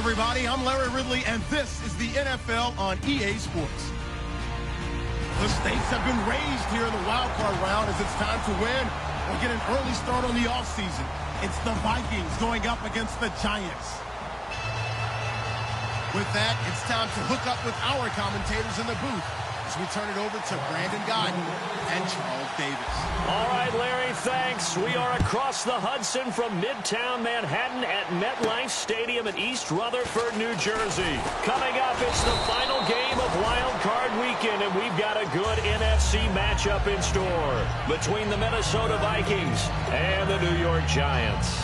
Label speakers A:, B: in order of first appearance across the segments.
A: everybody. I'm Larry Ridley, and this is the NFL on EA Sports. The stakes have been raised here in the wild card round as it's time to win or get an early start on the offseason. It's the Vikings going up against the Giants. With that, it's time to hook up with our commentators in the booth as we turn it over to Brandon Gaudin and Charles Davis.
B: All right, Larry, thanks. We are across the Hudson from Midtown Manhattan at MetLife Stadium in East Rutherford, New Jersey. Coming up, it's the final game of Wild Card Weekend, and we've got a good NFC matchup in store between the Minnesota Vikings and the New York Giants.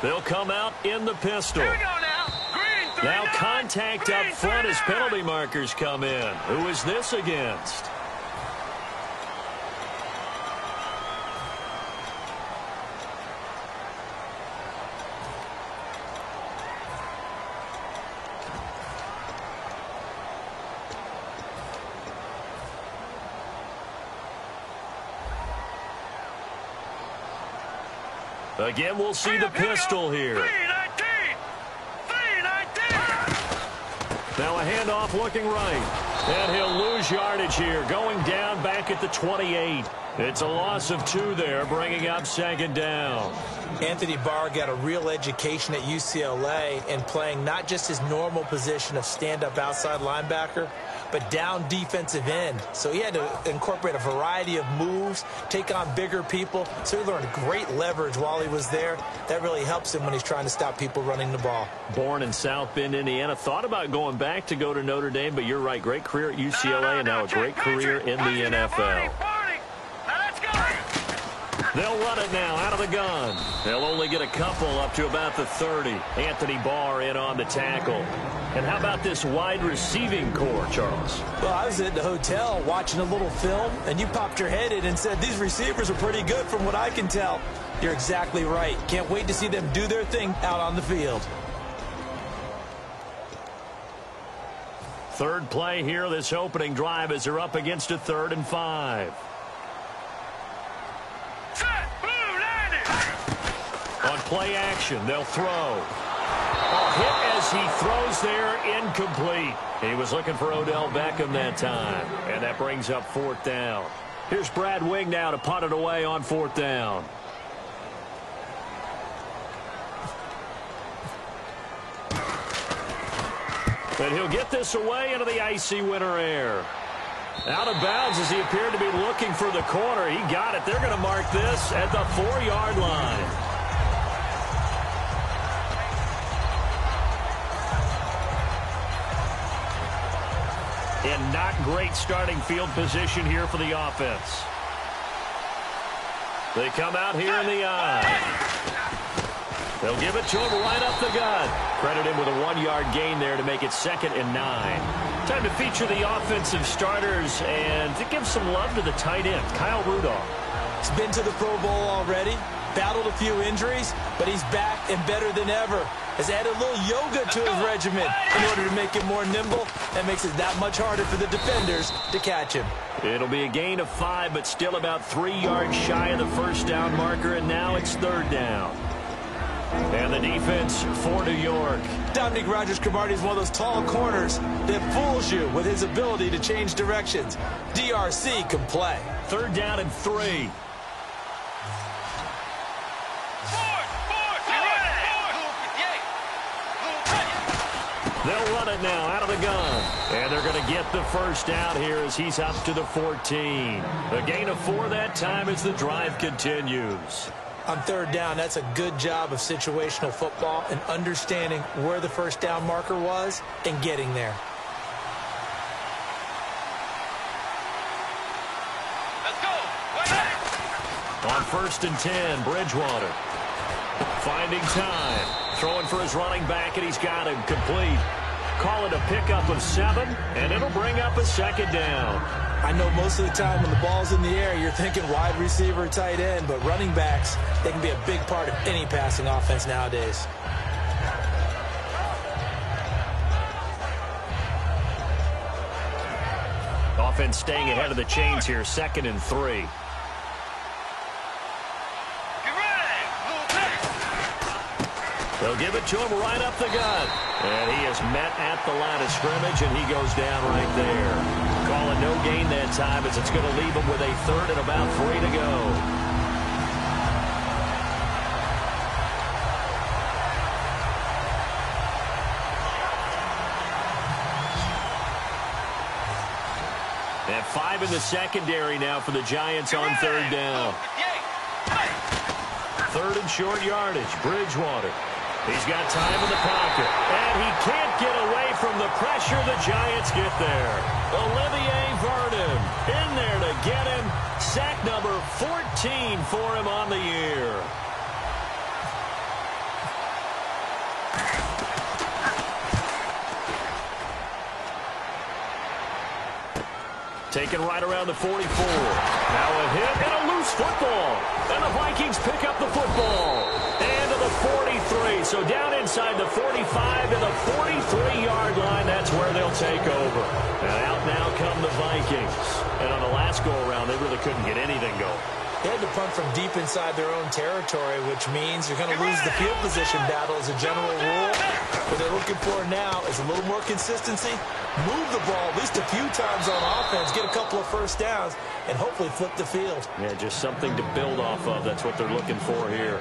B: They'll come out in the pistol.
C: Here we go now. Green, 3,
B: Now
C: 9,
B: contact
C: green,
B: up front
C: 3,
B: as
C: 9.
B: penalty markers come in. Who is this against? Again, we'll see the pistol here.
C: 319. 319.
B: Now a handoff looking right. And he'll lose yardage here, going down back at the 28. It's a loss of 2 there, bringing up second down.
D: Anthony Barr got a real education at UCLA and playing not just his normal position of stand-up outside linebacker, but down defensive end. So he had to incorporate a variety of moves, take on bigger people. So he learned great leverage while he was there. That really helps him when he's trying to stop people running the ball.
B: Born in South Bend, Indiana. Thought about going back to go to Notre Dame, but you're right. Great career at UCLA and now a great career in the NFL. They'll run it now out of the gun. They'll only get a couple up to about the 30. Anthony Barr in on the tackle. And how about this wide receiving core, Charles?
D: Well, I was at the hotel watching a little film, and you popped your head in and said, these receivers are pretty good from what I can tell. You're exactly right. Can't wait to see them do their thing out on the field.
B: Third play here, this opening drive as they're up against a 3rd and 5. On play action, they'll throw. A hit as he throws there, incomplete. He was looking for Odell Beckham that time, and that brings up 4th down. Here's Brad Wing now to punt it away on 4th down. And he'll get this away into the icy winter air. Out of bounds as he appeared to be looking for the corner. He got it. They're going to mark this at the 4-yard line. And not great starting field position here for the offense. They come out here in the eye. They'll give it to him right up the gut. Credit him with a 1-yard gain there to make it 2nd and 9. Time to feature the offensive starters and to give some love to the tight end, Kyle Rudolph.
D: He's been to the Pro Bowl already, battled a few injuries, but he's back and better than ever. Has added a little yoga to his regimen in order to make him more nimble. That makes it that much harder for the defenders to catch him.
B: It'll be a gain of 5, but still about 3 yards shy of the 1st down marker, and now it's 3rd down. And the defense for New York.
D: Dominique Rodgers-Cromartie is one of those tall corners that fools you with his ability to change directions. DRC can play.
B: 3rd down and 3. They'll run it now out of the gun. And they're going to get the 1st down here as he's up to the 14. A gain of 4 that time as the drive continues.
D: On 3rd down, that's a good job of situational football and understanding where the 1st down marker was and getting there.
C: Let's go.
B: On 1st and 10, Bridgewater finding time. Throwing for his running back, and he's got him complete. Call it a pickup of 7, and it'll bring up a 2nd down.
D: I know most of the time when the ball's in the air, you're thinking wide receiver, tight end, but running backs, they can be a big part of any passing offense nowadays.
B: Offense staying ahead of the chains here, 2nd and 3. They'll give it to him right up the gut. And he is met at the line of scrimmage, and he goes down right there. Calling no gain that time as it's going to leave him with a 3rd and about 3 to go. And 5 in the secondary now for the Giants on 3rd down. 3rd and short yardage. Bridgewater. He's got time in the pocket. And he can't get away from the pressure. The Giants get there. Olivier Vernon in there to get him. Sack number 14 for him on the year. Taken right around the 44. Now a hit and a loose football. And the Vikings pick up the football. And to the 43. So down inside the 45 to the 43-yard line. That's where they'll take over. And out now come the Vikings. And on the last go-around, they really couldn't get anything going.
D: They had to punt from deep inside their own territory, which means you're going to lose the field position battle as a general rule. What they're looking for now is a little more consistency. Move the ball at least a few times on offense, get a couple of first downs, and hopefully flip the field.
B: Yeah, just something to build off of. That's what they're looking for here.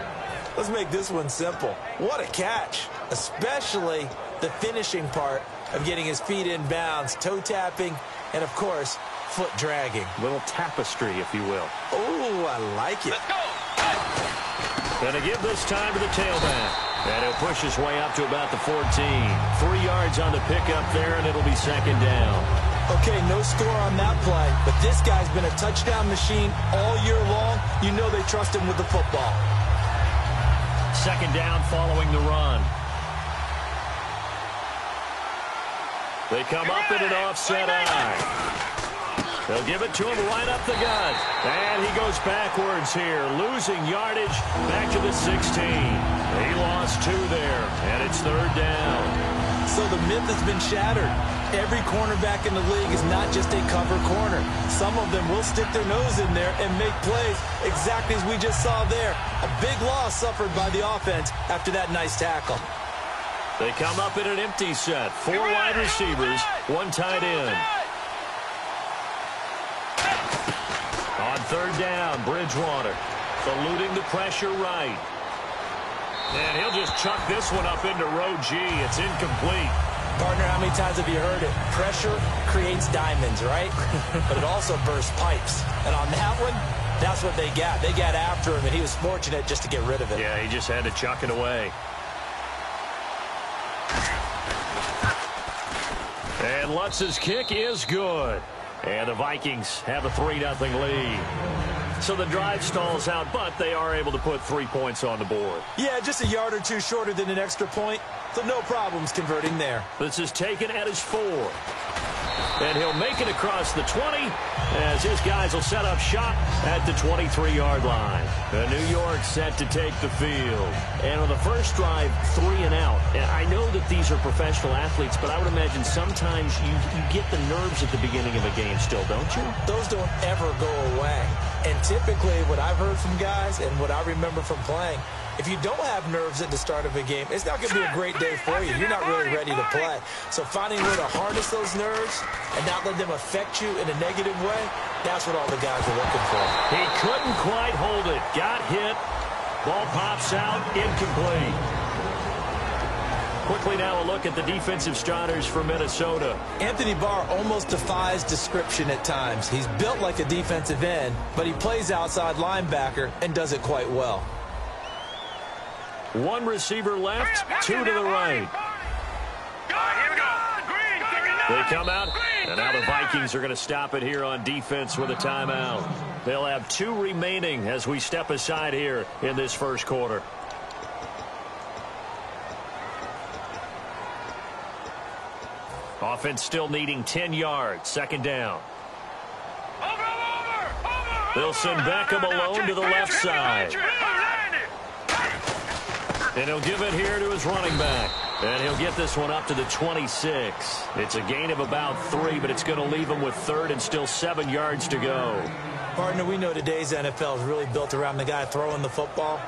D: Let's make this one simple. What a catch, especially the finishing part of getting his feet in bounds, toe tapping, and, of course, foot dragging.
B: Little tapestry, if you will.
D: Oh, I like it.
B: Going to give this time to the tailback. And he'll push his way up to about the 14. 3 yards on the pickup there, and it'll be 2nd down.
D: Okay, no score on that play, but this guy's been a touchdown machine all year long. You know they trust him with the football.
B: 2nd down following the run. They come up in an offset eye. They'll give it to him right up the gut. And he goes backwards here, losing yardage back to the 16. He lost 2 there, and it's 3rd down.
D: So the myth has been shattered. Every cornerback in the league is not just a cover corner. Some of them will stick their nose in there and make plays exactly as we just saw there. A big loss suffered by the offense after that nice tackle.
B: They come up in an empty set. 4 wide receivers, 1 tight end. On 3rd down, Bridgewater eluding the pressure right. And he'll just chuck this one up into row G. It's incomplete.
D: Partner, how many times have you heard it? Pressure creates diamonds, right? But it also bursts pipes. And on that one, that's what they got. They got after him, and he was fortunate just to get rid of it.
B: Yeah, he just had to chuck it away. And Lutz's kick is good. And the Vikings have a 3-0 lead. So the drive stalls out, but they are able to put 3 points on the board.
D: Yeah, just a yard or two shorter than an extra point, so no problems converting there.
B: This is taken at his 4. And he'll make it across the 20 as his guys will set up shop at the 23-yard line. New York set to take the field. And on the first drive, 3 and out. And I know that these are professional athletes, but I would imagine sometimes you get the nerves at the beginning of a game still, don't you?
D: Those don't ever go away. And typically what I've heard from guys and what I remember from playing, if you don't have nerves at the start of a game, it's not going to be a great day for you. You're not really ready to play. So finding a way to harness those nerves and not let them affect you in a negative way, that's what all the guys are looking for.
B: He couldn't quite hold it. Got hit. Ball pops out. Incomplete. Quickly now a look at the defensive starters for Minnesota.
D: Anthony Barr almost defies description at times. He's built like a defensive end, but he plays outside linebacker and does it quite well.
B: 1 receiver left, 2 to the right. They come out, and now the Vikings are going to stop it here on defense with a timeout. They'll have 2 remaining as we step aside here in this first quarter. Offense still needing 10 yards, 2nd down. They'll send Beckham alone to the left side. And he'll give it here to his running back. And he'll get this one up to the 26. It's a gain of about 3, but it's going to leave him with 3rd and still 7 yards to go.
D: Partner, we know today's NFL is really built around the guy throwing the football.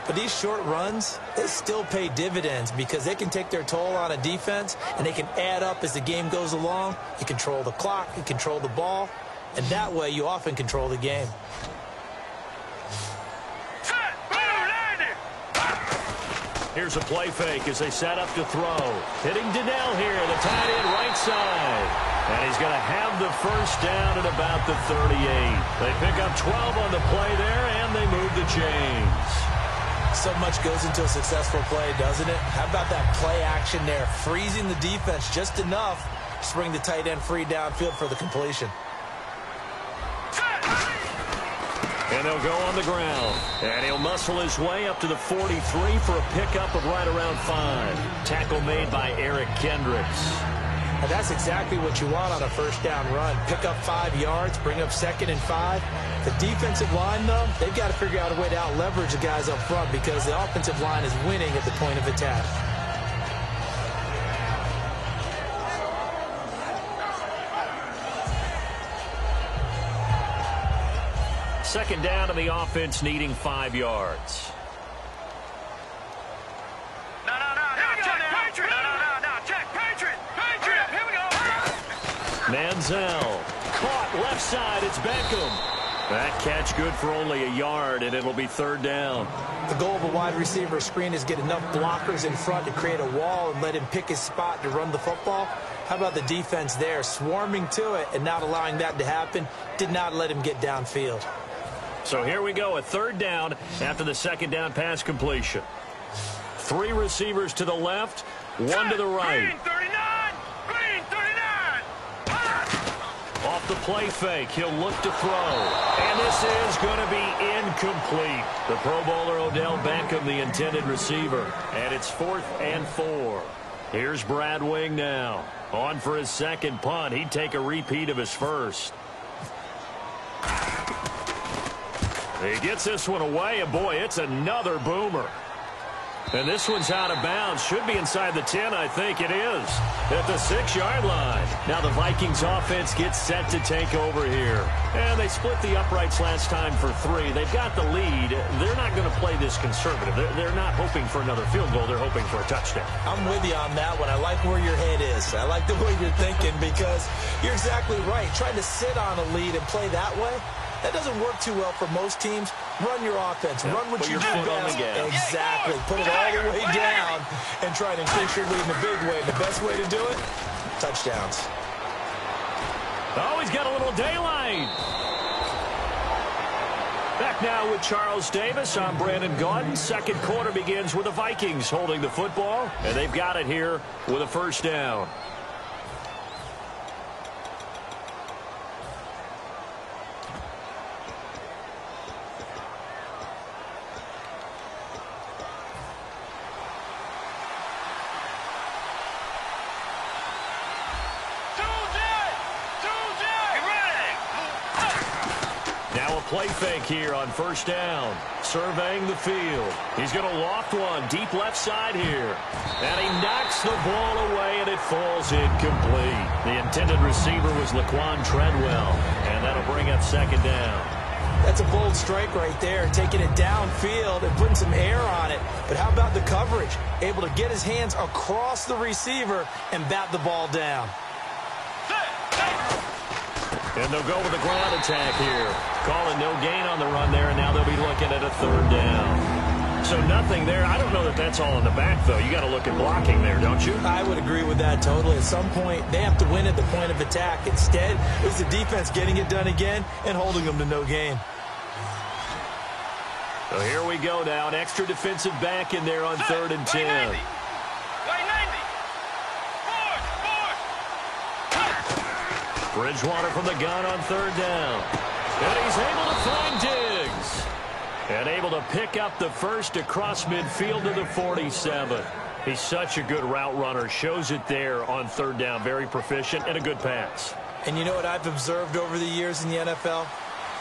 D: But these short runs, they still pay dividends because they can take their toll on a defense, and they can add up as the game goes along. You control the clock, you control the ball, and that way you often control the game.
B: Here's a play fake as they set up to throw. Hitting Donnell here, the tight end right side. And he's going to have the first down at about the 38. They pick up 12 on the play there, and they move the chains.
D: So much goes into a successful play, doesn't it? How about that play action there? Freezing the defense just enough to bring the tight end free downfield for the completion.
B: And they'll go on the ground. And he'll muscle his way up to the 43 for a pickup of right around 5. Tackle made by Eric Kendricks.
D: And that's exactly what you want on a first down run. Pick up 5 yards, bring up 2nd and 5. The defensive line, though, they've got to figure out a way to out-leverage the guys up front because the offensive line is winning at the point of attack.
B: Second down, and the offense needing 5 yards. Manziel caught left side. It's Beckham. That catch good for only a yard, and it'll be 3rd down.
D: The goal of a wide receiver screen is get enough blockers in front to create a wall and let him pick his spot to run the football. How about the defense there, swarming to it and not allowing that to happen? Did not let him get downfield.
B: So here we go, a 3rd down after the 2nd down pass completion. 3 receivers to the left, 1 to the right. Off the play fake, he'll look to throw. And this is going to be incomplete. The Pro Bowler Odell Beckham, the intended receiver. And it's 4th and 4. Here's Brad Wing now. On for his 2nd punt. He'd take a repeat of his 1st. He gets this one away, and boy, it's another boomer. And this one's out of bounds. Should be inside the 10, I think it is. At the 6-yard line. Now the Vikings offense gets set to take over here. And they split the uprights last time for 3. They've got the lead. They're not going to play this conservative. They're not hoping for another field goal. They're hoping for a touchdown.
D: I'm with you on that one. I like where your head is. I like the way you're thinking because you're exactly right. Trying to sit on a lead and play that way, that doesn't work too well for most teams. Run your offense.
B: Yeah,
D: run what you do best.
B: Exactly.
D: Put it all the way down and try to increase your lead in a big way. And the best way to do it, touchdowns.
B: Oh, he's got a little daylight. Back now with Charles Davis. I'm Brandon Gaudin. 2nd quarter begins with the Vikings holding the football. And they've got it here with a 1st down. Play fake here on 1st down. Surveying the field. He's going to loft one deep left side here. And he knocks the ball away, and it falls incomplete. The intended receiver was Laquan Treadwell. And that'll bring up 2nd down.
D: That's a bold strike right there, taking it downfield and putting some air on it. But how about the coverage? Able to get his hands across the receiver and bat the ball down.
B: And they'll go with the ground attack here. Calling no gain on the run there, and now they'll be looking at a 3rd down. So nothing there. I don't know that that's all in the back, though. You got to look at blocking there, don't you?
D: I would agree with that totally. At some point, they have to win at the point of attack. Instead, it was the defense getting it done again and holding them to no gain.
B: So here we go now. An extra defensive back in there on 3rd and 10. Bridgewater from the gun on 3rd down. And he's able to find Diggs. And able to pick up the 1st across midfield to the 47. He's such a good route runner. Shows it there on 3rd down. Very proficient and a good pass.
D: And you know what I've observed over the years in the NFL?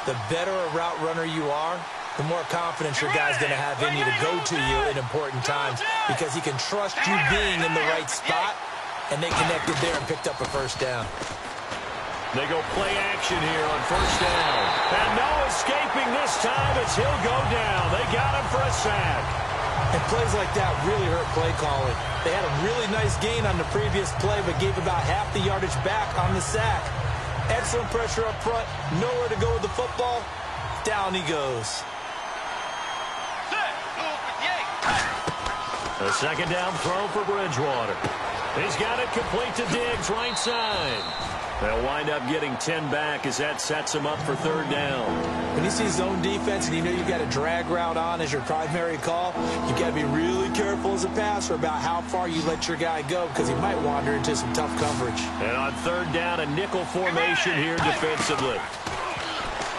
D: The better a route runner you are, the more confidence your guy's going to have in you to go to you in important times because he can trust you being in the right spot, and they connected there and picked up a first down.
B: They go play action here on first down. And no escaping this time as he'll go down. They got him for a sack.
D: And plays like that really hurt play calling. They had a really nice gain on the previous play, but gave about half the yardage back on the sack. Excellent pressure up front. Nowhere to go with the football. Down he goes.
B: A second down throw for Bridgewater. He's got it complete to Diggs, right side. They'll wind up getting 10 back as that sets him up for third down.
D: When you see zone defense and you know you've got a drag route on as your primary call, you've got to be really careful as a passer about how far you let your guy go because he might wander into some tough coverage.
B: And on third down, a nickel formation here defensively.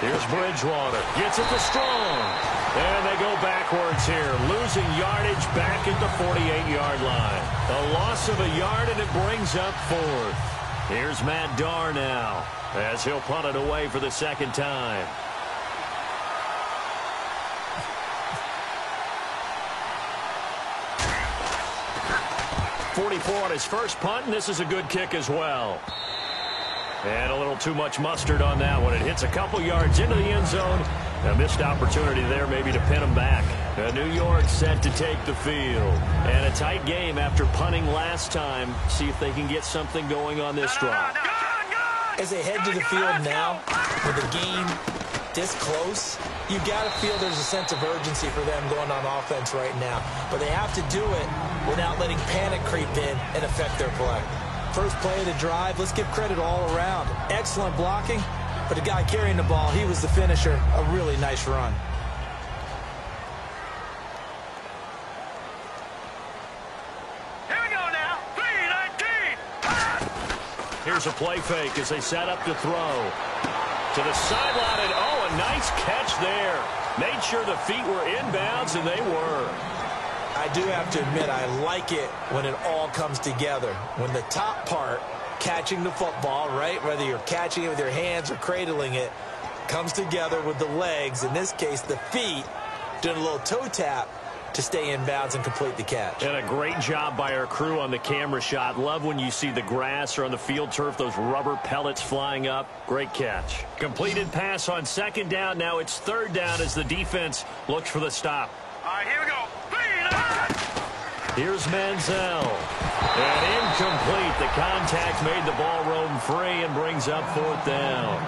B: Here's Bridgewater. Gets it to Strong. And they go backwards here, losing yardage back at the 48-yard line. A loss of a yard, and it brings up fourth. Here's Matt Darr now as he'll punt it away for the second time. .44 on his first punt, and this is a good kick as well. And a little too much mustard on that one. It hits a couple yards into the end zone. A missed opportunity there maybe to pin him back. New York set to take the field. And a tight game after punting last time. See if they can get something going on this drive.
D: As they head to the field now, with the game this close, you got to feel there's a sense of urgency for them going on offense right now. But they have to do it without letting panic creep in and affect their play. First play of the drive, let's give credit all around. Excellent blocking, but the guy carrying the ball, he was the finisher. A really nice run.
C: Here we go now. 3-19.
B: Here's a play fake as they set up to throw. To the sideline, and oh, a nice catch there. Made sure the feet were inbounds, and they were.
D: I do have to admit, I like it when it all comes together. When the top part, catching the football, right, whether you're catching it with your hands or cradling it, comes together with the legs, in this case the feet, doing a little toe tap to stay in bounds and complete the catch.
B: And a great job by our crew on the camera shot. Love when you see the grass or on the field turf, those rubber pellets flying up. Great catch. Completed pass on second down. Now it's third down as the defense looks for the stop.
C: All right, here we go.
B: Here's Manziel. And incomplete. The contact made the ball roam free and brings up fourth down.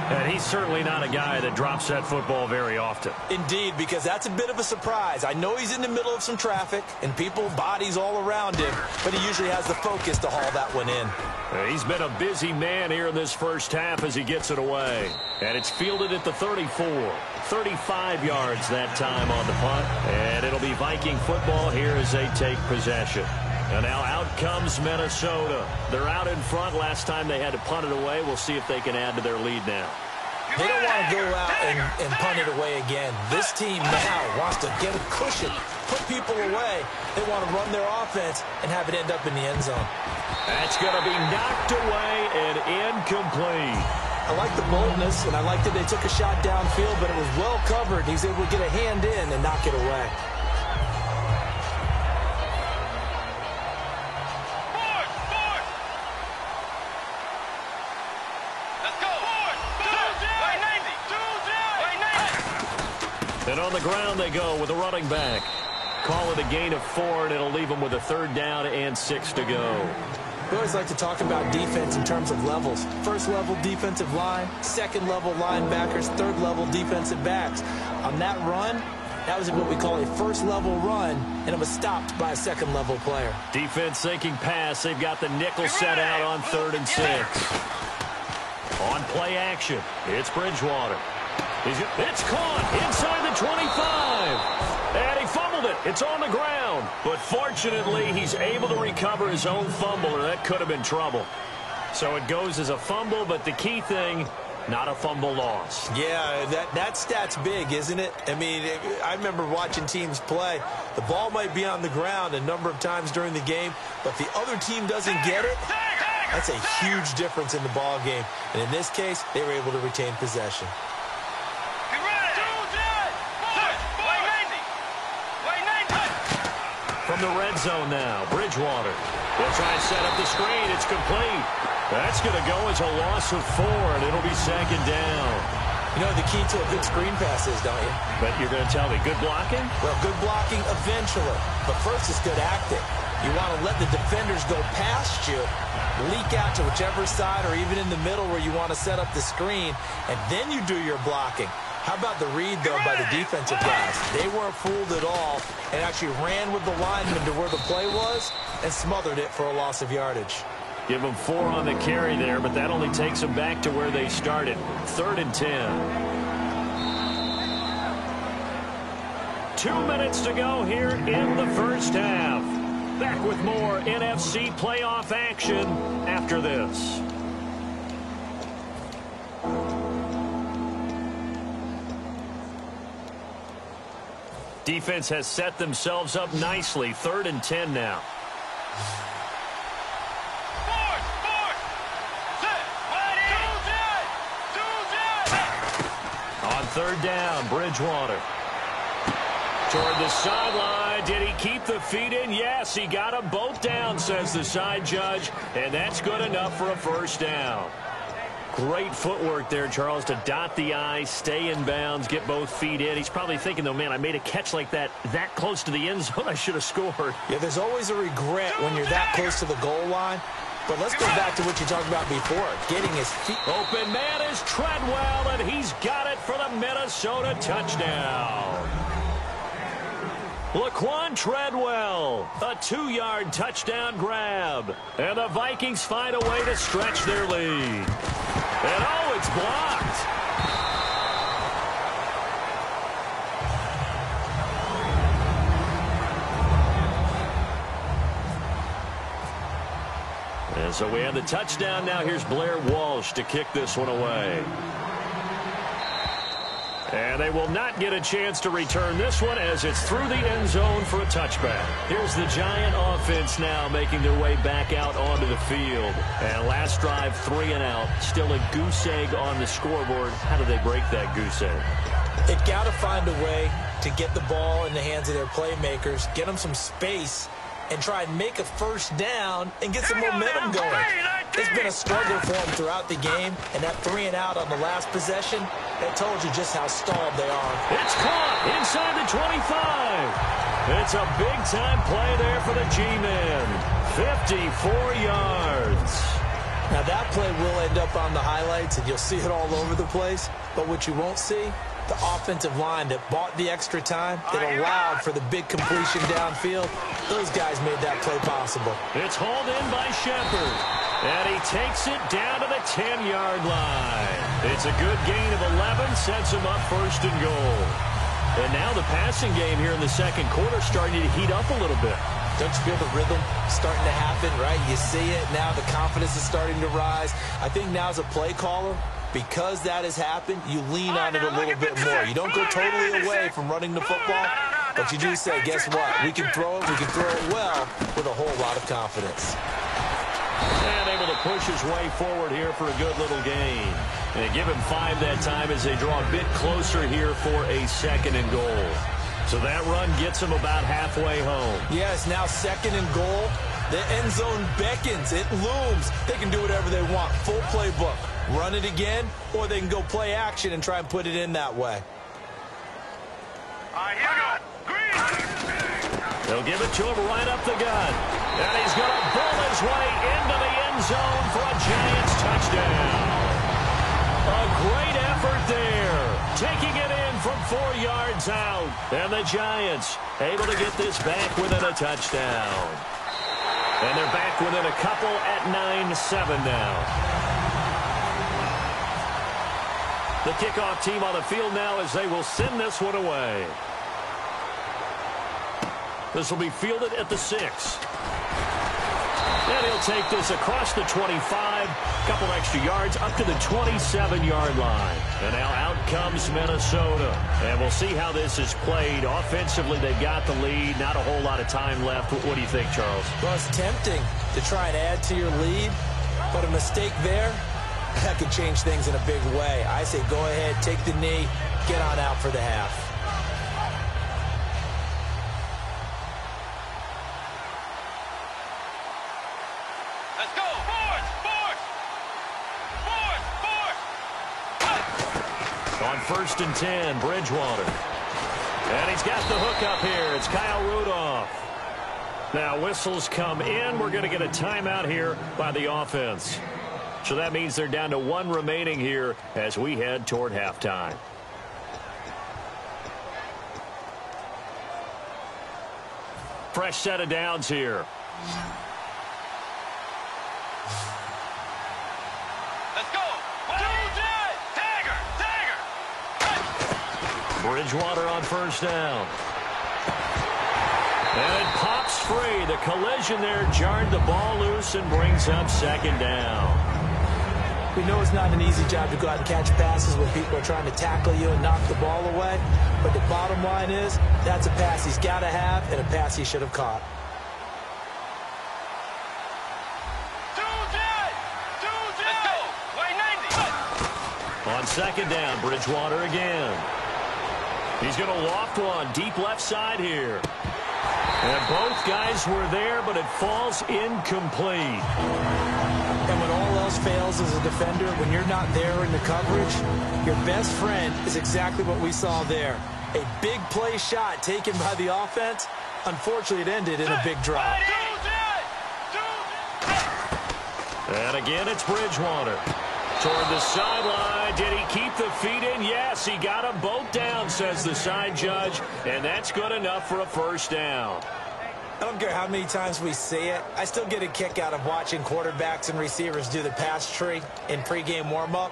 B: And he's certainly not a guy that drops that football very often.
D: Indeed, because that's a bit of a surprise. I know he's in the middle of some traffic and people, bodies all around him, but he usually has the focus to haul that one in.
B: He's been a busy man here in this first half as he gets it away. And it's fielded at the 34. 35 yards that time on the punt. And it'll be Viking football here as they take possession. And now out comes Minnesota. They're out in front. Last time they had to punt it away. We'll see if they can add to their lead now.
D: They don't want to go out and punt it away again. This team now wants to get a cushion, put people away. They want to run their offense and have it end up in the end zone.
B: That's going to be knocked away and incomplete.
D: I like the boldness, and I like that they took a shot downfield, but it was well covered. He's able to get a hand in and knock it away.
B: And on the ground they go with a running back. Call it a gain of 4, and it'll leave them with a third down and 6 to go.
D: We always like to talk about defense in terms of levels. First level defensive line, second level linebackers, third level defensive backs. On that run, that was what we call a first level run, and it was stopped by a second level player.
B: Defense sinking pass. They've got the nickel set out on 3rd and 6. On play action, it's Bridgewater. It's caught inside the 25. And he fumbled it. It's on the ground. But fortunately, he's able to recover his own fumble, or that could have been trouble. So it goes as a fumble, but the key thing, not a fumble loss.
D: Yeah, that stat's big, isn't it? I mean, I remember watching teams play. The ball might be on the ground a number of times during the game, but if the other team doesn't get it, That's a huge difference in the ball game. And in this case, they were able to retain possession.
B: From the red zone now, Bridgewater. They'll try and set up the screen. It's complete. That's going to go as a loss of 4, and it'll be second down.
D: You know the key to a good screen pass is, don't you?
B: But you're going to tell me, good blocking?
D: Well, good blocking eventually. But first it's good acting. You want to let the defenders go past you, leak out to whichever side or even in the middle where you want to set up the screen, and then you do your blocking. How about the read, though, by the defensive guys? They weren't fooled at all and actually ran with the lineman to where the play was and smothered it for a loss of yardage.
B: Give them 4 on the carry there, but that only takes them back to where they started. 3rd and 10. 2 minutes to go here in the first half. Back with more NFC playoff action after this. Defense has set themselves up nicely. 3rd and 10 now. On 3rd down, Bridgewater. Toward the sideline. Did he keep the feet in? Yes, he got them both down, says the side judge. And that's good enough for a first down. Great footwork there, Charles, to dot the I, stay in bounds, get both feet in. He's probably thinking, though, man, I made a catch like that close to the end zone. I should have scored.
D: Yeah, there's always a regret when you're that close to the goal line. But let's go back to what you talked about before, getting his feet.
B: Open man is Treadwell, and he's got it for the Minnesota touchdown. Laquan Treadwell, a 2-yard touchdown grab. And the Vikings find a way to stretch their lead. And oh, it's blocked. And so we have the touchdown now. Here's Blair Walsh to kick this one away. And they will not get a chance to return this one as it's through the end zone for a touchback. Here's the Giant offense now making their way back out onto the field. And last drive, 3 and out. Still a goose egg on the scoreboard. How do they break that goose egg?
D: They've got to find a way to get the ball in the hands of their playmakers, get them some space, and try and make a first down and get some momentum going. It's been a struggle for them throughout the game, and that 3 and out on the last possession, that told you just how stalled they are.
B: It's caught inside the 25. It's a big-time play there for the G-Men. 54 yards.
D: Now, that play will end up on the highlights, and you'll see it all over the place. But what you won't see, the offensive line that bought the extra time, that allowed for the big completion downfield, those guys made that play possible.
B: It's hauled in by Shepard. And he takes it down to the 10-yard line. It's a good gain of 11, sets him up 1st and goal. And now the passing game here in the second quarter starting to heat up a little bit.
D: Don't you feel the rhythm starting to happen, right? You see it now, the confidence is starting to rise. I think now as a play caller, because that has happened, you lean on it a little bit more. You don't go totally away from running the football, but you do say, guess what? We can throw it well with a whole lot of confidence.
B: And able to push his way forward here for a good little gain. And give him 5 that time as they draw a bit closer here for a 2nd and goal. So that run gets him about halfway home.
D: Yeah, it's now 2nd and goal. The end zone beckons. It looms. They can do whatever they want. Full playbook. Run it again, or they can go play action and try and put it in that way.
C: Here we go.
B: They'll give it to him right up the gut. And he's going to bull his way into the end zone for a Giants touchdown. A great effort there. Taking it in from 4 yards out. And the Giants able to get this back within a touchdown. And they're back within a couple at 9-7 now. The kickoff team on the field now as they will send this one away. This will be fielded at the 6. And he'll take this across the 25, couple extra yards up to the 27-yard line. And now out comes Minnesota. And we'll see how this is played. Offensively, they've got the lead. Not a whole lot of time left. What do you think, Charles?
D: Well, it's tempting to try and add to your lead. But a mistake there, that could change things in a big way. I say go ahead, take the knee, get on out for the half.
C: Let's go.
B: On 1st and 10, Bridgewater. And he's got the hook up here. It's Kyle Rudolph. Now whistles come in. We're going to get a timeout here by the offense. So that means they're down to 1 remaining here as we head toward halftime. Fresh set of downs here.
C: Let's go.
B: Bridgewater on 1st down. And it pops free. The collision there jarred the ball loose and brings up 2nd down.
D: We know it's not an easy job to go out and catch passes when people are trying to tackle you and knock the ball away. But the bottom line is, that's a pass he's got to have and a pass he should have caught.
B: On 2nd down, Bridgewater again. He's going to loft one deep left side here. And both guys were there, but it falls incomplete.
D: And when all else fails as a defender, when you're not there in the coverage, your best friend is exactly what we saw there. A big play shot taken by the offense. Unfortunately, it ended in a big drop.
B: And again, it's Bridgewater. Toward the sideline. Did he keep the feet in? Yes, he got them both down, says the side judge. And that's good enough for a 1st down.
D: I don't care how many times we see it. I still get a kick out of watching quarterbacks and receivers do the pass tree in pregame warm-up.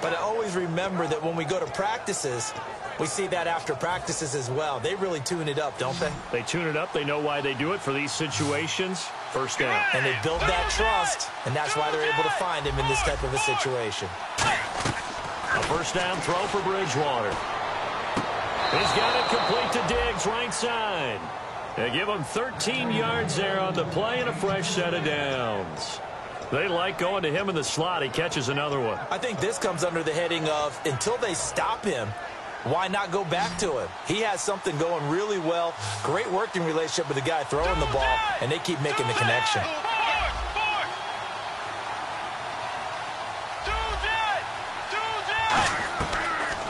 D: But I always remember that when we go to practices, we see that after practices as well. They really tune it up, don't they?
B: They tune it up. They know why they do it for these situations. 1st down.
D: And they build that trust, and that's why they're able to find him in this type of a situation.
B: A 1st down throw for Bridgewater. He's got it complete to Diggs, right side. They give him 13 yards there on the play and a fresh set of downs. They like going to him in the slot. He catches another one.
D: I think this comes under the heading of until they stop him, why not go back to him? He has something going really well. Great working relationship with the guy throwing the ball, and they keep making the connection.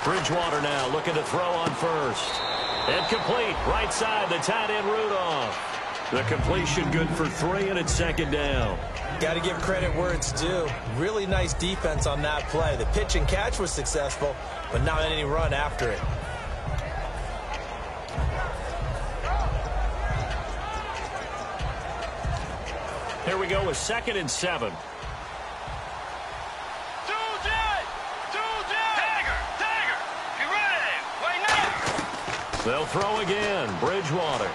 B: Bridgewater now looking to throw on 1st. And complete. Right side, the tight end Rudolph. The completion good for 3, and it's 2nd down.
D: Got to give credit where it's due. Really nice defense on that play. The pitch and catch was successful, but not any run after it.
B: Here we go with 2nd and 7. They'll throw again. Bridgewater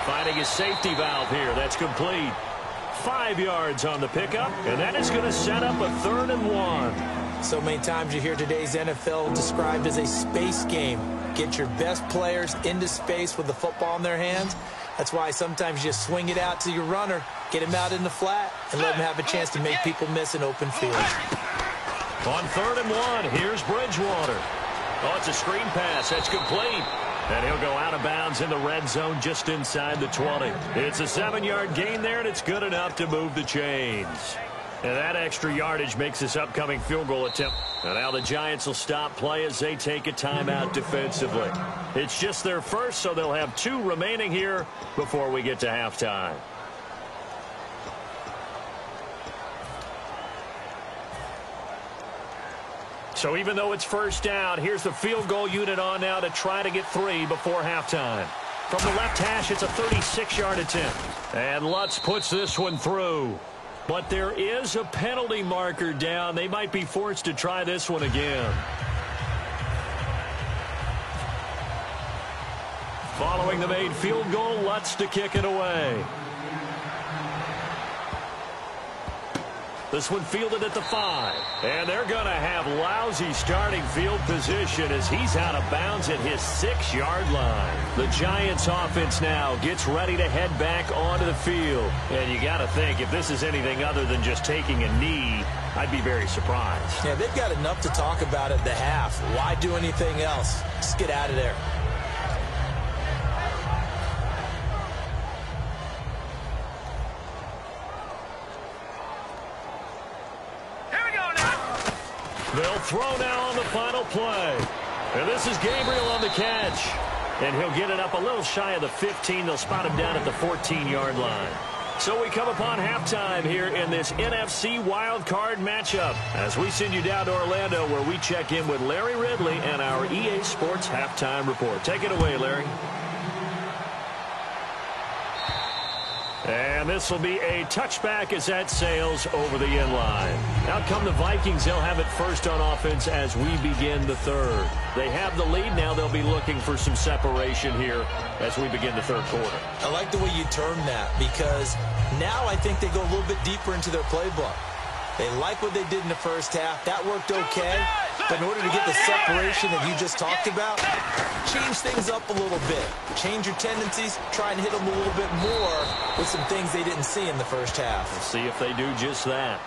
B: finding his safety valve here. That's complete. 5 yards on the pickup, and that is going to set up a 3rd and 1.
D: So many times you hear today's NFL described as a space game. Get your best players into space with the football in their hands. That's why sometimes you just swing it out to your runner, get him out in the flat, and let him have a chance to make people miss an open field.
B: On 3rd and 1, here's Bridgewater. Oh, it's a screen pass. That's complete. And he'll go out of bounds in the red zone just inside the 20. It's a 7-yard gain there, and it's good enough to move the chains. And that extra yardage makes this upcoming field goal attempt. And now the Giants will stop play as they take a timeout defensively. It's just their first, so they'll have 2 remaining here before we get to halftime. So even though it's 1st down, here's the field goal unit on now to try to get 3 before halftime. From the left hash, it's a 36-yard attempt. And Lutz puts this one through. But there is a penalty marker down. They might be forced to try this one again. Following the made field goal, Lutz to kick it away. This one fielded at the 5. And they're going to have lousy starting field position as he's out of bounds at his 6-yard line. The Giants offense now gets ready to head back onto the field. And you got to think, if this is anything other than just taking a knee, I'd be very surprised.
D: Yeah, they've got enough to talk about at the half. Why do anything else? Just get out of there.
B: They'll throw now on the final play. And this is Gabriel on the catch. And he'll get it up a little shy of the 15. They'll spot him down at the 14-yard line. So we come upon halftime here in this NFC wildcard matchup as we send you down to Orlando where we check in with Larry Ridley and our EA Sports halftime report. Take it away, Larry. And this will be a touchback as that sails over the end line. Out come the Vikings. They'll have it first on offense as we begin the third. They have the lead now. They'll be looking for some separation here as we begin the third quarter.
D: I like the way you term that because now I think they go a little bit deeper into their playbook. They like what they did in the first half. That worked okay. But in order to get the separation that you just talked about, change things up a little bit. Change your tendencies. Try and hit them a little bit more with some things they didn't see in the first half.
B: Let's see if they do just that.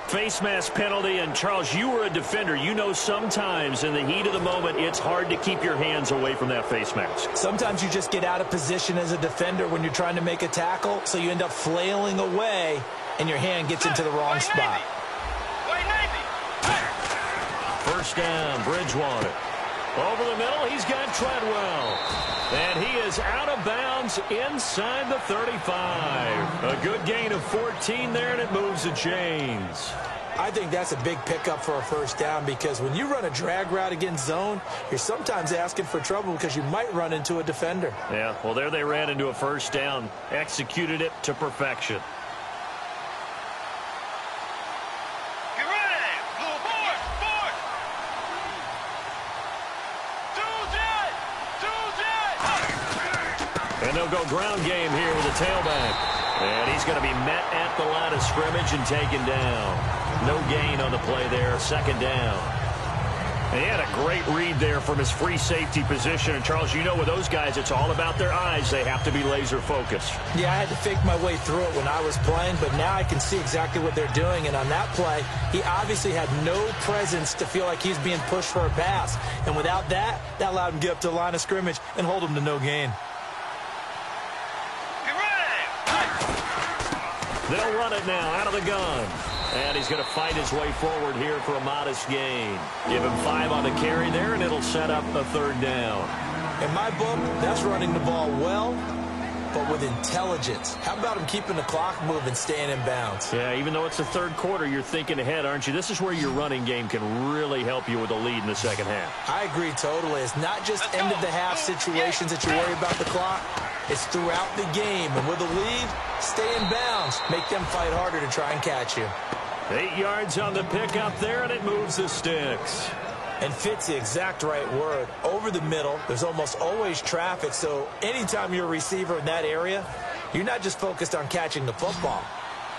B: Face mask penalty, and Charles, you were a defender. You know sometimes in the heat of the moment, it's hard to keep your hands away from that face mask.
D: Sometimes you just get out of position as a defender when you're trying to make a tackle, so you end up flailing away, and your hand gets into the wrong spot.
B: First down, Bridgewater. Over the middle, he's got Treadwell. And he is out of bounds inside the 35. A good gain of 14 there, and it moves the chains.
D: I think that's a big pickup for a first down because when you run a drag route against zone, you're sometimes asking for trouble because you might run into a defender.
B: Yeah, well, there they ran into a first down. Executed it to perfection. And they'll go ground game here with a tailback. And he's going to be met at the line of scrimmage and taken down. No gain on the play there, second down. And he had a great read there from his free safety position. And, Charles, you know with those guys, it's all about their eyes. They have to be laser focused.
D: Yeah, I had to fake my way through it when I was playing, but now I can see exactly what they're doing. And on that play, he obviously had no presence to feel like he's being pushed for a pass. And without that, that allowed him to get up to the line of scrimmage and hold him to no gain.
B: They'll run it now out of the gun. And he's going to fight his way forward here for a modest gain. Give him 5 on the carry there, and it'll set up a third down.
D: In my book, that's running the ball well, but with intelligence. How about him keeping the clock moving, staying in bounds?
B: Yeah, even though it's the third quarter, you're thinking ahead, aren't you? This is where your running game can really help you with a lead in the second half.
D: I agree totally. It's not just end-of-the-half situations that you worry about the clock. It's throughout the game. And with a lead, stay in bounds. Make them fight harder to try and catch you.
B: 8 yards on the pickup there, and it moves the sticks.
D: And fits the exact right word. Over the middle, there's almost always traffic, so anytime you're a receiver in that area, you're not just focused on catching the football.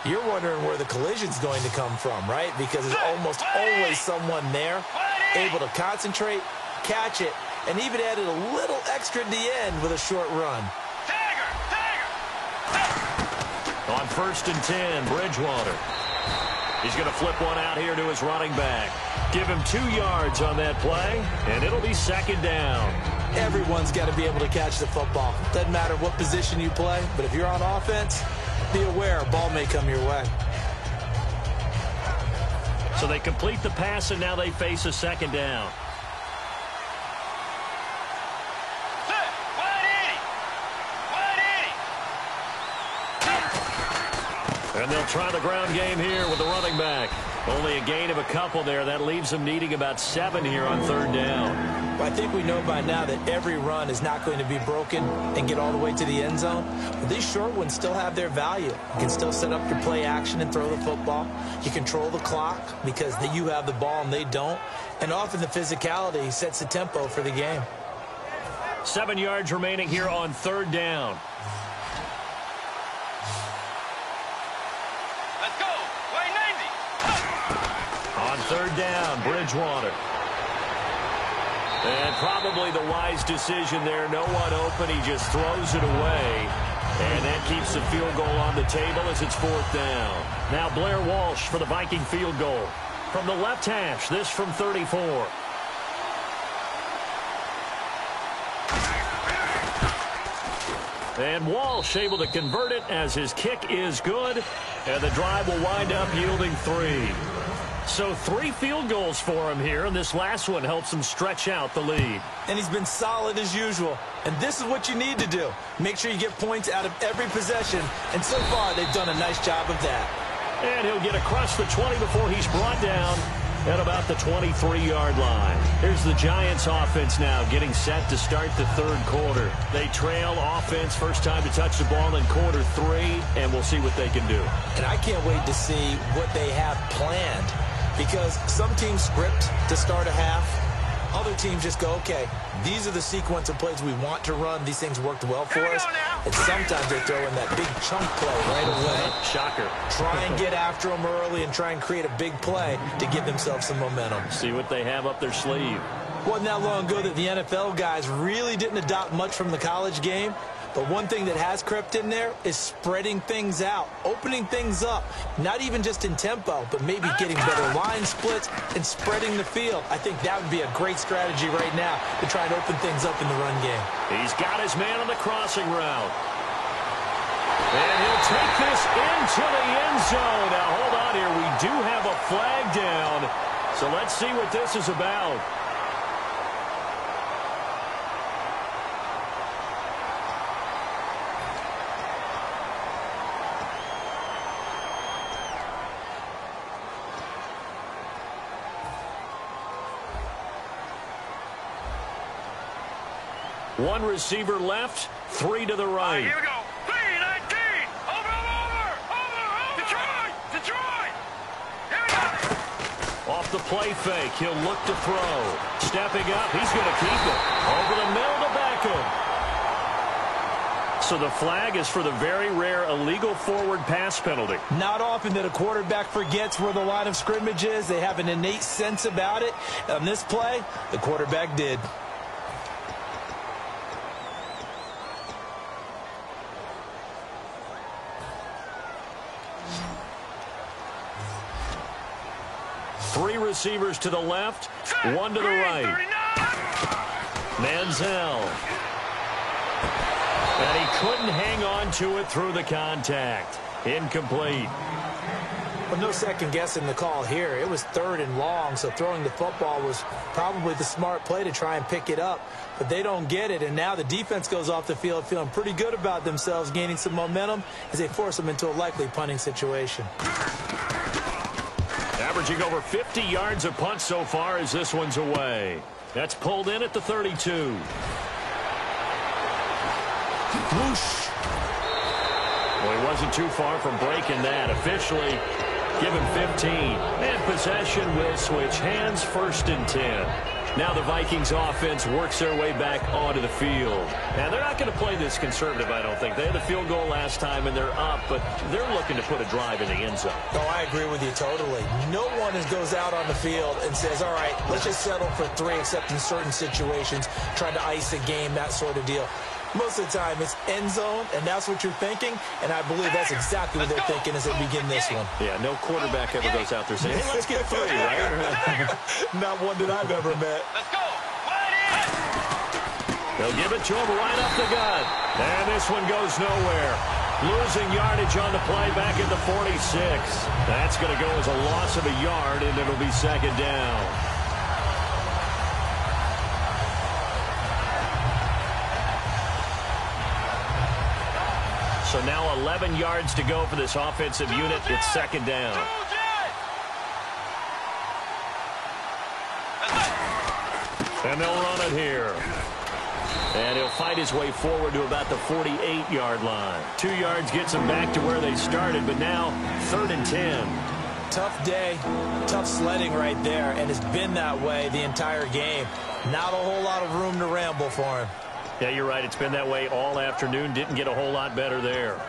D: You're wondering where the collision's going to come from, right? Because there's almost always someone there able to concentrate, catch it, and even added a little extra at the end with a short run.
B: On 1st and 10, Bridgewater. He's going to flip one out here to his running back. Give him 2 yards on that play, and it'll be second down.
D: Everyone's got to be able to catch the football. Doesn't matter what position you play, but if you're on offense, be aware a ball may come your way.
B: So they complete the pass, and now they face a second down. And they'll try the ground game here with the running back. Only a gain of a couple there. That leaves them needing about 7 here on third down.
D: Well, I think we know by now that every run is not going to be broken and get all the way to the end zone. But these short ones still have their value. You can still set up your play action and throw the football. You control the clock because you have the ball and they don't. And often the physicality sets the tempo for the game.
B: 7 yards remaining here on third down.
C: Let's go. Play 90.
B: third down, Bridgewater. And probably the wise decision there. No one open. He just throws it away. And that keeps the field goal on the table as it's fourth down. Now Blair Walsh for the Viking field goal. From the left hash, this from 34. And Walsh able to convert it as his kick is good. And the drive will wind up yielding 3. So 3 field goals for him here, and this last one helps him stretch out the lead.
D: And he's been solid as usual. And this is what you need to do. Make sure you get points out of every possession. And so far, they've done a nice job of that.
B: And he'll get across the 20 before he's brought down at about the 23-yard line. Here's the Giants offense now getting set to start the third quarter. They trail offense, first time to touch the ball in quarter 3, and we'll see what they can do.
D: And I can't wait to see what they have planned, because some teams script to start a half. Other teams just go, okay, these are the sequence of plays we want to run. These things worked well for us. And sometimes they throw in that big chunk play right away.
B: Shocker.
D: Try and get after them early and try and create a big play to give themselves some momentum.
B: See what they have up their sleeve.
D: Wasn't that long ago that the NFL guys really didn't adopt much from the college game. But one thing that has crept in there is spreading things out, opening things up, not even just in tempo, but maybe getting better line splits and spreading the field. I think that would be a great strategy right now to try and open things up in the run game.
B: He's got his man on the crossing route. And he'll take this into the end zone. Now, hold on here. We do have a flag down. So let's see what this is about. One receiver left, 3 to the right.
C: Here we go. 3-19. Over. Detroit. Here we go.
B: Off the play fake, he'll look to throw. Stepping up, he's going to keep it. Over the middle to Beckham. So the flag is for the very rare illegal forward pass penalty.
D: Not often that a quarterback forgets where the line of scrimmage is. They have an innate sense about it. On this play, the quarterback did.
B: Three receivers to the left, 1 to the right. Manziel. And he couldn't hang on to it through the contact. Incomplete.
D: Well, no second guessing the call here. It was 3rd and long, so throwing the football was probably the smart play to try and pick it up. But they don't get it, and now the defense goes off the field feeling pretty good about themselves, gaining some momentum as they force them into a likely punting situation.
B: Averaging over 50 yards a punt so far as this one's away. That's pulled in at the 32.
D: Whoosh.
B: Well, he wasn't too far from breaking that. Officially, give him 15. And possession will switch hands, 1st and 10. Now the Vikings offense works their way back onto the field. Now, they're not going to play this conservative, I don't think. They had the field goal last time, and they're up, but they're looking to put a drive in the end zone.
D: Oh, I agree with you totally. No one goes out on the field and says, all right, let's just settle for 3, except in certain situations, trying to ice a game, that sort of deal. Most of the time, it's end zone, and that's what you're thinking, and I believe that's exactly what they're thinking as they begin this one.
B: Yeah, no quarterback ever goes out there saying, hey, let's get 3, right?
D: Not one that I've ever met.
C: Let's go. Right in.
B: They'll give it to him right up the gut. And this one goes nowhere. Losing yardage on the play back at the 46. That's going to go as a loss of a yard, and it'll be 2nd down. So now 11 yards to go for this offensive unit. It's 2nd down. And they'll run it here. And he'll fight his way forward to about the 48-yard line. 2 yards gets him back to where they started, but now 3rd and 10.
D: Tough day, tough sledding right there, and it's been that way the entire game. Not a whole lot of room to ramble for him.
B: Yeah, you're right. It's been that way all afternoon. Didn't get a whole lot better there.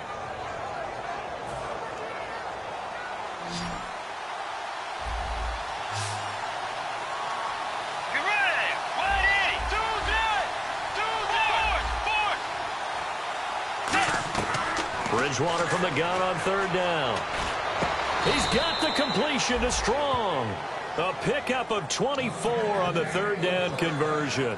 B: Bridgewater from the gun on third down. He's got the completion to Strong. A pickup of 24 on the third down conversion.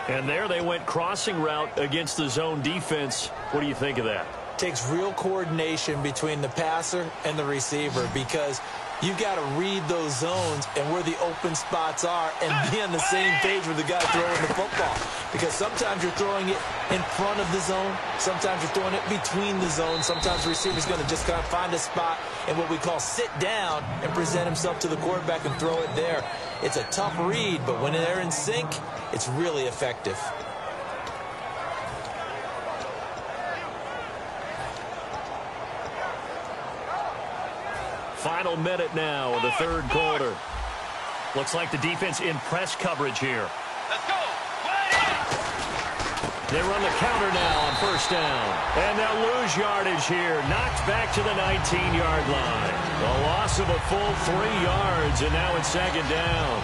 B: And there they went crossing route against the zone defense. What do you think of that?
D: Takes real coordination between the passer and the receiver because you've got to read those zones and where the open spots are and be on the same page with the guy throwing the football. Because sometimes you're throwing it in front of the zone. Sometimes you're throwing it between the zones. Sometimes the receiver's going to just kind of find a spot and what we call sit down and present himself to the quarterback and throw it there. It's a tough read, but when they're in sync, it's really effective.
B: Final minute now of the third quarter. Looks like the defense in press coverage here.
C: Let's go.
B: They run the counter now on first down. And they'll lose yardage here. Knocked back to the 19-yard line. A loss of a full 3 yards, and now it's second down.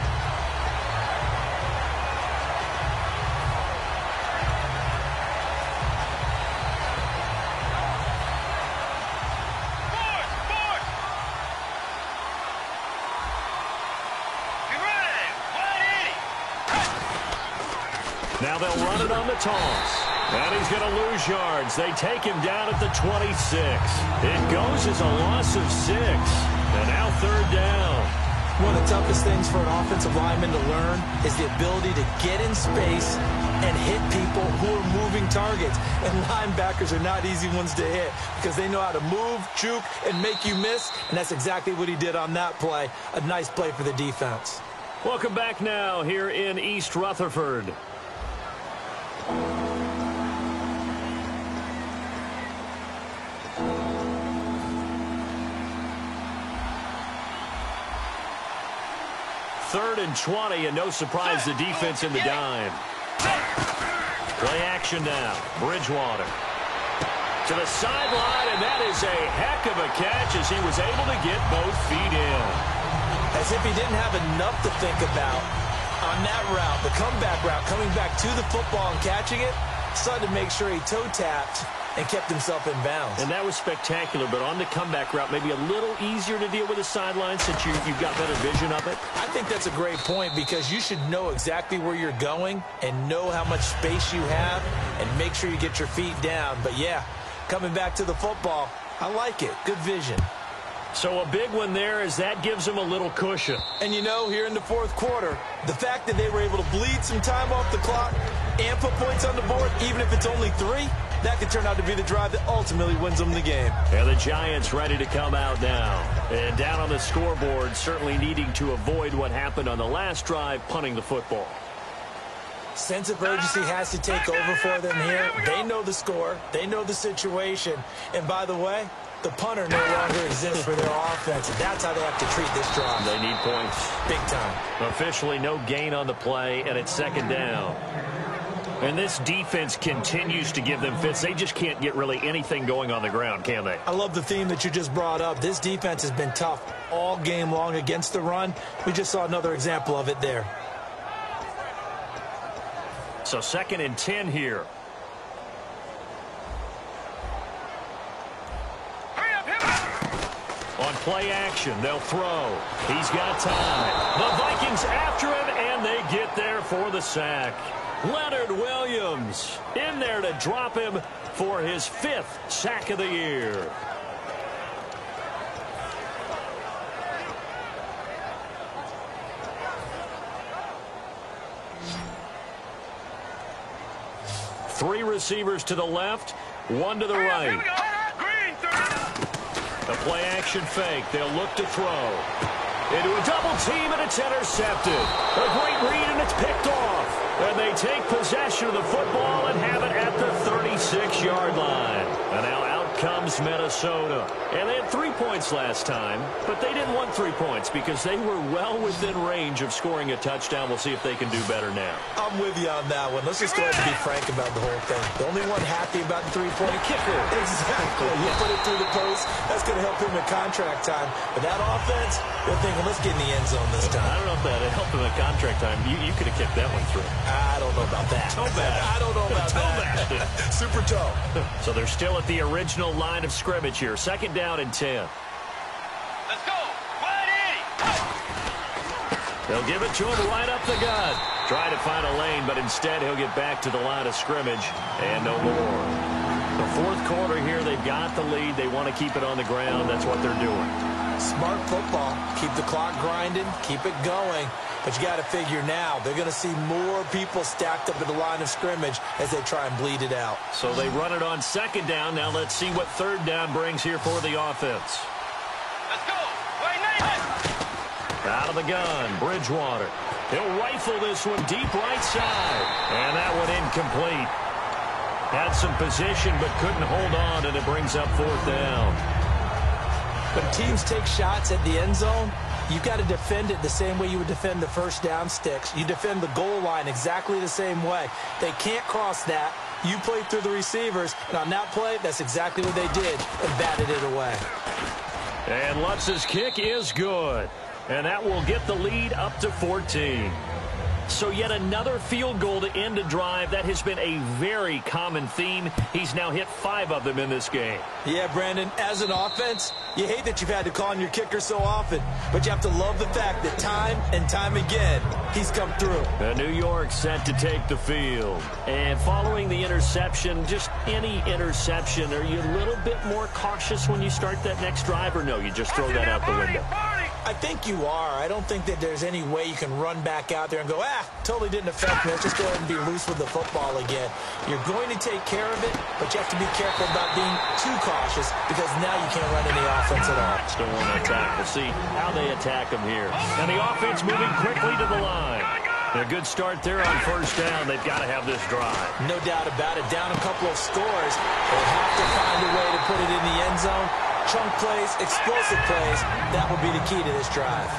B: Now they'll run it on the toss. And he's going to lose yards. They take him down at the 26. It goes as a loss of 6. And now third down.
D: One of the toughest things for an offensive lineman to learn is the ability to get in space and hit people who are moving targets. And linebackers are not easy ones to hit because they know how to move, juke, and make you miss. And that's exactly what he did on that play. A nice play for the defense.
B: Welcome back now here in East Rutherford. Third and 20, and no surprise, the defense in the dime. Play action now. Bridgewater to the sideline, and that is a heck of a catch as he was able to get both feet in.
D: As if he didn't have enough to think about on that route, the comeback route, coming back to the football and catching it, decided to make sure he toe-tapped and kept himself in bounds.
B: And that was spectacular, but on the comeback route, maybe a little easier to deal with the sideline since you've got better vision of it?
D: I think that's a great point because you should know exactly where you're going and know how much space you have and make sure you get your feet down. But, yeah, coming back to the football, I like it. Good vision.
B: So a big one there as that gives them a little cushion.
D: And, you know, here in the fourth quarter, the fact that they were able to bleed some time off the clock and put points on the board, even if it's only 3, that could turn out to be the drive that ultimately wins them the game.
B: And the Giants ready to come out now. And down on the scoreboard, certainly needing to avoid what happened on the last drive, punting the football.
D: Sense of urgency has to take over for them here. They know the score. They know the situation. And by the way, the punter no longer exists for their offense. And that's how they have to treat this drive.
B: They need points.
D: Big time.
B: Officially no gain on the play, and it's second down. And this defense continues to give them fits. They just can't get really anything going on the ground, can they?
D: I love the theme that you just brought up. This defense has been tough all game long against the run. We just saw another example of it there.
B: So second and 10 here. On play action, they'll throw. He's got time. The Vikings after him, and they get there for the sack. Leonard Williams in there to drop him for his 5th sack of the year. Three receivers to the left, one to the right. A play action fake. They'll look to throw. Into a double team, and it's intercepted. A great read, and it's picked off. And they take possession of the football and have it at the 36-yard line. And now out comes Minnesota. And they had 3 points last time, but they didn't want 3 points because they were well within range of scoring a touchdown. We'll see if they can do better now.
D: I'm with you on that one. Let's just go ahead and be frank about the whole thing. The only one happy about the three-point
B: kicker.
D: Exactly. You put it through the post. That's going to help him in contract time. But that offense, they're thinking, let's get in the end zone this time.
B: I don't know if that helped him in contract time. You could have kicked that one through.
D: I don't know about that.
B: Toe bash.
D: I don't know about that.
B: Toe bash.
D: Super toe.
B: So they're still at the original line of scrimmage here. 2nd down and 10.
C: Let's go. 180.
B: They'll give it to him right up the gut. Try to find a lane, but instead he'll get back to the line of scrimmage and no more. The 4th quarter here, they've got the lead. They want to keep it on the ground. That's what they're doing.
D: Smart football. Keep the clock grinding. Keep it going. But you got to figure now, they're going to see more people stacked up at the line of scrimmage as they try and bleed it out.
B: So they run it on 2nd down. Now let's see what 3rd down brings here for the offense.
C: Let's go. Wayne Nathan.
B: Out of the gun, Bridgewater. He'll rifle this one deep right side. And that one incomplete. Had some position but couldn't hold on, and it brings up 4th down.
D: When teams take shots at the end zone, you've got to defend it the same way you would defend the 1st down sticks. You defend the goal line exactly the same way. They can't cross that. You play through the receivers, and on that play, that's exactly what they did, and batted it away.
B: And Lutz's kick is good. And that will get the lead up to 14. So yet another field goal to end a drive. That has been a very common theme. He's now hit 5 of them in this game.
D: Yeah, Brandon, as an offense, you hate that you've had to call on your kicker so often, but you have to love the fact that time and time again, he's come through.
B: New York set to take the field. And following the interception, just any interception, are you a little bit more cautious when you start that next drive, or no, you just throw that out the window?
D: I think you are. I don't think that there's any way you can run back out there and go, totally didn't affect me. Let's just go ahead and be loose with the football again. You're going to take care of it, but you have to be careful about being too cautious because now you can't run any offense at all.
B: Still want to attack. We'll see how they attack them here. And the offense moving quickly to the line. A good start there on 1st down. They've got to have this drive.
D: No doubt about it. Down a couple of scores. They have to find a way to put it in the end zone. Chunk plays, explosive plays, that will be the key to this drive.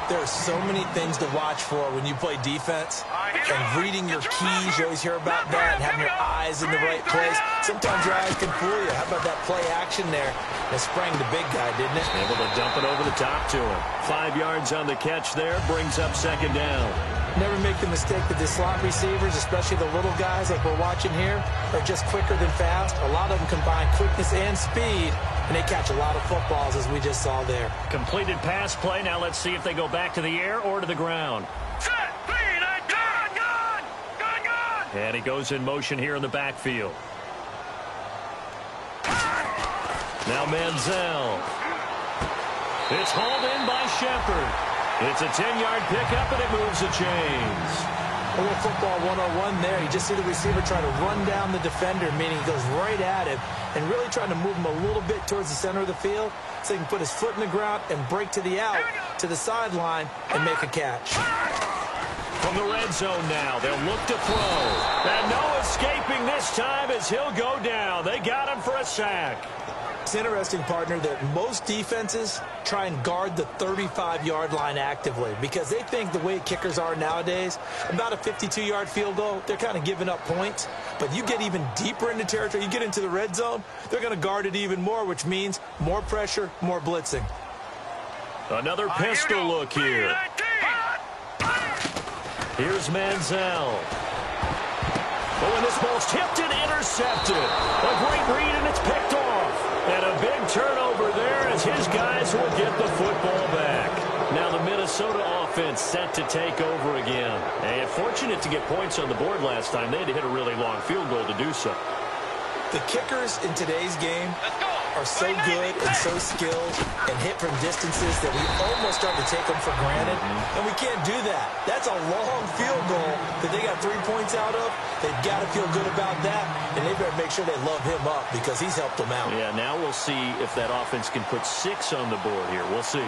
D: There are so many things to watch for when you play defense. And reading your keys, you always hear about that, and having your eyes in the right place. Sometimes your eyes can fool you. How about that play action there? It sprang the big guy, didn't it?
B: Able to dump it over the top to him. 5 yards on the catch there, brings up 2nd down.
D: Never make the mistake that the slot receivers, especially the little guys like we're watching here, are just quicker than fast. A lot of them combine quickness and speed, and they catch a lot of footballs, as we just saw there.
B: Completed pass play. Now let's see if they go back to the air or to the ground.
C: Set. Clean. Gun.
B: And he goes in motion here in the backfield. Now Manziel. It's hauled in by Shepard. It's a 10-yard pickup, and it moves the chains.
D: A little football 101 there. You just see the receiver try to run down the defender, meaning he goes right at him, and really trying to move him a little bit towards the center of the field so he can put his foot in the ground and break to the out, to the sideline, and make a catch.
B: From the red zone now, they'll look to throw. And no escaping this time as he'll go down. They got him for a sack.
D: It's interesting, partner, that most defenses try and guard the 35-yard line actively because they think the way kickers are nowadays, about a 52-yard field goal, they're kind of giving up points. But you get even deeper into territory, you get into the red zone, they're going to guard it even more, which means more pressure, more blitzing.
B: Another pistol look here. Here's Manziel. Oh, and this ball's tipped and intercepted. A great read, and it's picked off. And a big turnover there as his guys will get the football back. Now the Minnesota offense set to take over again. And fortunate to get points on the board last time. They had to hit a really long field goal to do so.
D: The kickers in today's game are so good and so skilled and hit from distances that we almost start to take them for granted. And we can't do that. That's a long field goal that they got 3 points out of. They've got to feel good about that, and they better make sure they love him up because he's helped them out.
B: Yeah, now we'll see if that offense can put 6 on the board here. We'll see.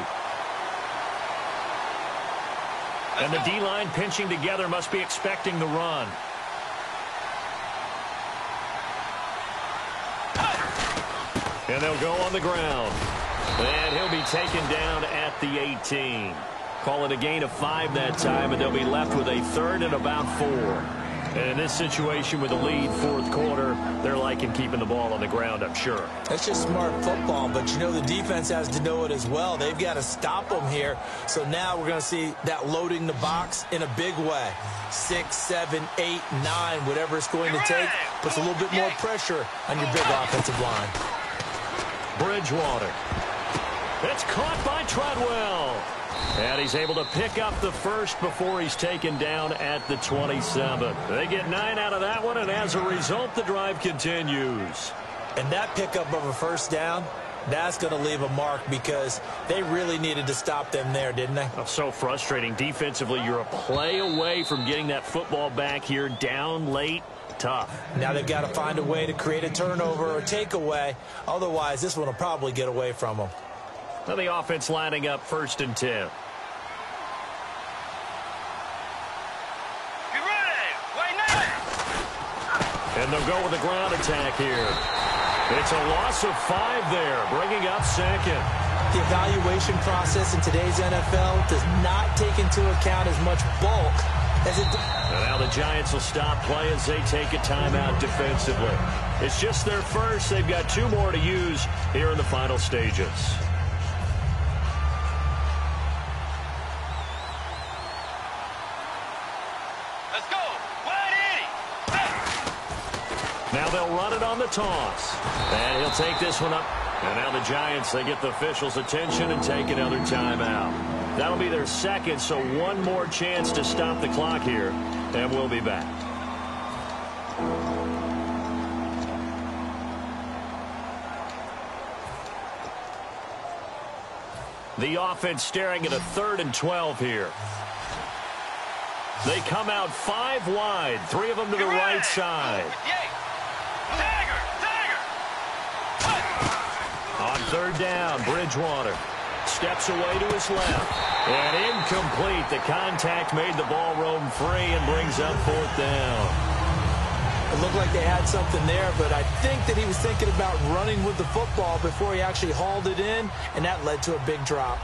B: And the D-line pinching together must be expecting the run. And they'll go on the ground. And he'll be taken down at the 18. Call it a gain of 5 that time, and they'll be left with a 3rd and about 4. And in this situation with a lead, 4th quarter, they're liking keeping the ball on the ground, I'm sure.
D: That's just smart football, but you know the defense has to know it as well. They've got to stop them here. So now we're going to see that loading the box in a big way. 6, 7, 8, 9, whatever it's going to take, puts a little bit more pressure on your big offensive line.
B: Bridgewater. It's caught by Treadwell. And he's able to pick up the first before he's taken down at the 27. They get 9 out of that one, and as a result, the drive continues.
D: And that pickup of a first down, that's going to leave a mark because they really needed to stop them there, didn't they?
B: Oh, so frustrating. Defensively, you're a play away from getting that football back here down late. Tough.
D: Now they've got to find a way to create a turnover or takeaway. Otherwise, this one will probably get away from them.
B: Now the offense lining up 1st and 10.
C: Get ready. Wait, now.
B: And they'll go with a ground attack here. It's a loss of 5 there, bringing up 2nd.
D: The evaluation process in today's NFL does not take into account as much bulk as it does.
B: And now the Giants will stop play as they take a timeout defensively. It's just their first. They've got 2 more to use here in the final stages.
C: Let's go. Wide 80.
B: Now they'll run it on the toss. And he'll take this one up. And now the Giants, they get the officials' attention and take another timeout. That'll be their 2nd, so 1 more chance to stop the clock here. And we'll be back. The offense staring at a 3rd and 12 here. They come out 5 wide, 3 of them to the right side. On 3rd down, Bridgewater steps away to his left. And incomplete. The contact made the ball roam free and brings up 4th down.
D: It looked like they had something there, but I think that he was thinking about running with the football before he actually hauled it in, and that led to a big drop.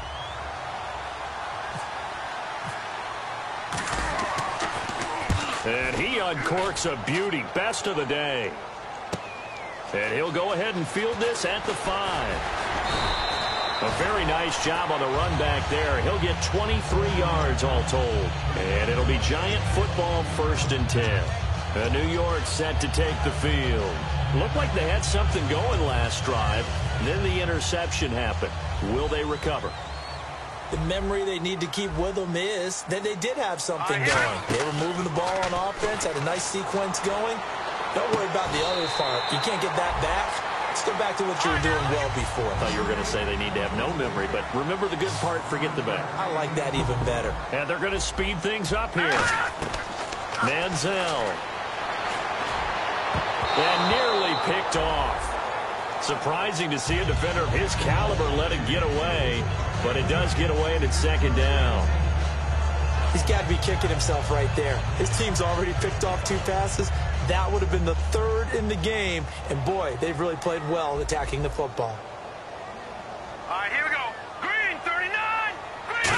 B: And he uncorks a beauty. Best of the day. And he'll go ahead and field this at the 5. A very nice job on the run back there. He'll get 23 yards all told. And it'll be Giant football 1st and 10. And New York set to take the field. Looked like they had something going last drive. Then the interception happened. Will they recover?
D: The memory they need to keep with them is that they did have something going. They were moving the ball on offense, had a nice sequence going. Don't worry about the other part. You can't get that back. Let's go back to what you were doing well before.
B: I thought you were going to say they need to have no memory, but remember the good part, forget the bad.
D: I like that even better.
B: And they're going to speed things up here. Manziel. And nearly picked off. Surprising to see a defender of his caliber let it get away, but it does get away and it's 2nd down.
D: He's got to be kicking himself right there. His team's already picked off 2 passes. That would have been the 3rd in the game. And, boy, they've really played well attacking the football.
C: All right, here we go. Green, 39. Green.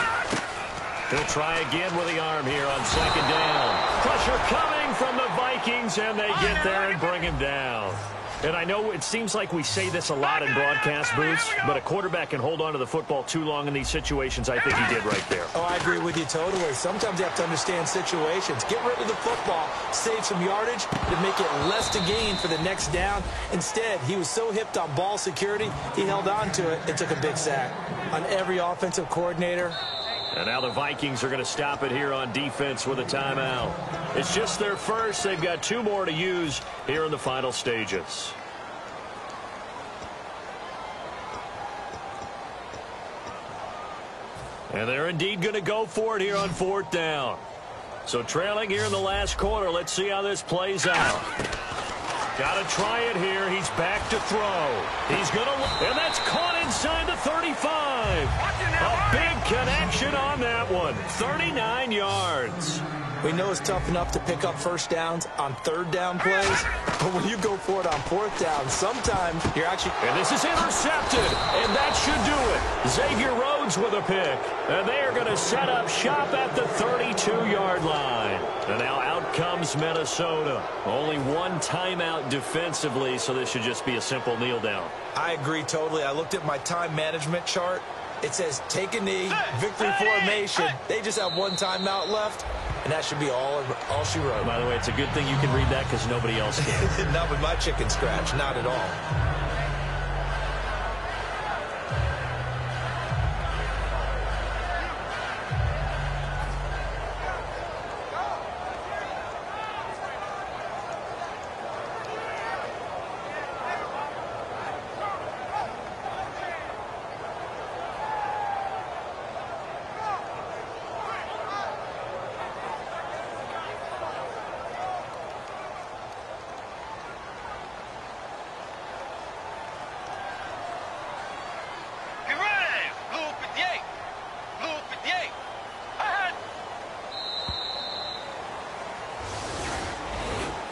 B: He'll try again with the arm here on 2nd down. Pressure coming from the Vikings, and they get there and bring him down. And I know it seems like we say this a lot in broadcast booths, but a quarterback can hold on to the football too long in these situations. I think he did right there.
D: Oh, I agree with you totally. Sometimes you have to understand situations. Get rid of the football, save some yardage to make it less to gain for the next down. Instead, he was so hipped on ball security, he held on to it and took a big sack. On every offensive coordinator.
B: And now the Vikings are going to stop it here on defense with a timeout. It's just their first. They've got 2 more to use here in the final stages. And they're indeed going to go for it here on 4th down. So trailing here in the last quarter. Let's see how this plays out. Got to try it here. He's back to throw. He's going to, and that's caught inside the 35. A big connection on that one. 39 yards.
D: We know it's tough enough to pick up first downs on 3rd down plays, but when you go for it on 4th down, sometimes you're actually...
B: And this is intercepted, and that should do it. Xavier Rhodes with a pick, and they are going to set up shop at the 32-yard line. And now out comes Minnesota. Only 1 timeout defensively, so this should just be a simple kneel down.
D: I agree totally. I looked at my time management chart. It says take a knee, victory formation. They just have 1 timeout left, and that should be all she wrote.
B: By the way, it's a good thing you can read that because nobody else can.
D: Not with my chicken scratch, not at all.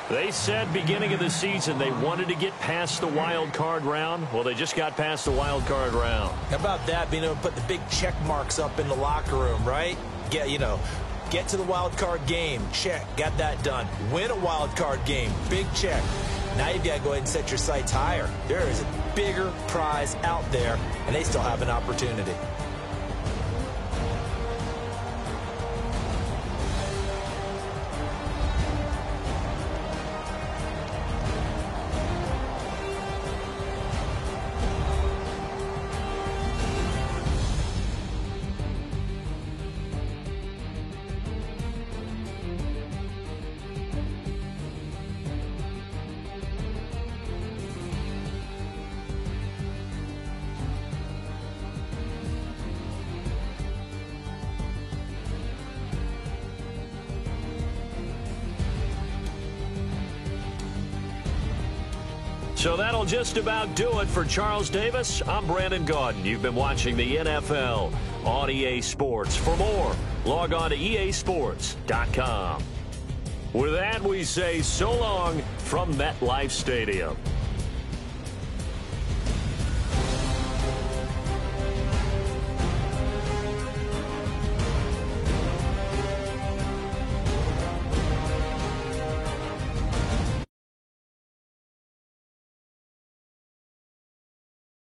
B: They said beginning of the season they wanted to get past the wild card round. Well, they just got past the wild card round.
D: How about that, being able to put the big check marks up in the locker room, right? Get to the wild card game, check, got that done. Win a wild card game, big check. Now you've got to go ahead and set your sights higher. There is a bigger prize out there, and they still have an opportunity.
B: So that'll just about do it for Charles Davis. I'm Brandon Gaudin. You've been watching the NFL on EA Sports. For more, log on to easports.com. With that, we say so long from MetLife Stadium.